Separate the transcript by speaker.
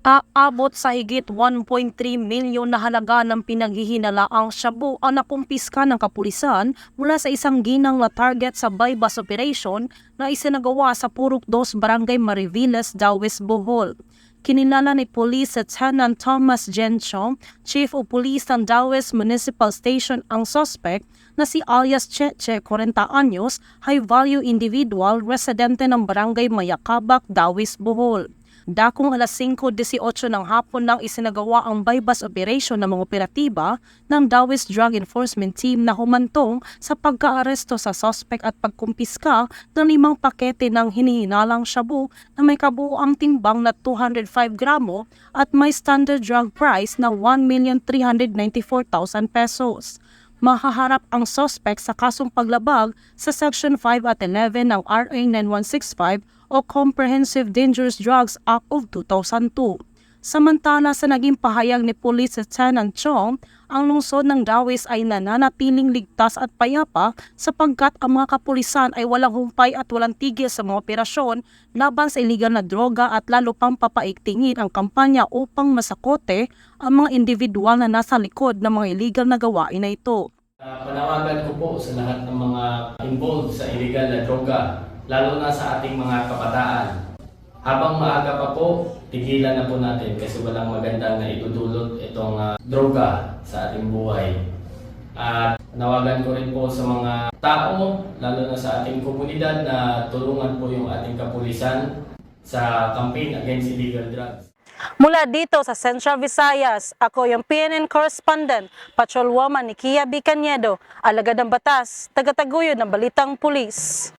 Speaker 1: Aabot sa higit 1.3 milyon na halaga ng pinaghihinalaang shabu ang nakumpiska ng kapulisan mula sa isang ginang na target sa bypass operation na isinagawa sa Purok 2 Barangay Mariviles, Dawes, Bohol. Kinilala ni Police Lieutenant Thomas Gencho, Chief of Police ng Dawes Municipal Station ang suspect na si alias Cheche, 40 anyos, high-value individual residente ng Barangay Mayakabak, Dawes, Bohol. Dakong alas 5:18 ng hapon nang isinagawa ang bypass operation ng mga operatiba ng Dawes Drug Enforcement Team na humantong sa pagkaaresto sa suspect at pagkumpiska ng 5 pakete ng hinihinalang shabu na may kabuuang timbang na 205 gramo at may standard drug price na 1,394,000 pesos. Mahaharap ang suspect sa kasong paglabag sa Section 5 at 11 ng RA 9165 o Comprehensive Dangerous Drugs Act of 2002. Samantala sa naging pahayag ni Police Lieutenant Chong, ang lungsod ng Dawes ay nananatiling ligtas at payapa sapagkat ang mga kapulisan ay walang humpay at walang tigil sa mga operasyon laban sa iligal na droga at lalo pang papaigtingin ang kampanya upang masakote ang mga individual na nasa likod ng mga illegal na gawain na ito.
Speaker 2: Panawagan ko po sa lahat ng mga involved sa illegal na droga, lalo na sa ating mga kabataan. Habang maaga pa po, tigilan na po natin kasi walang maganda na itudulot itong droga sa ating buhay. At nawagan ko rin po sa mga tao, lalo na sa ating komunidad na tulungan po yung ating kapulisan sa campaign against illegal drugs.
Speaker 3: Mula dito sa Central Visayas, ako yung PNN correspondent, Patrolwoman Nikia B. Cañedo, alagad ng batas, tagataguyod ng Balitang Pulis.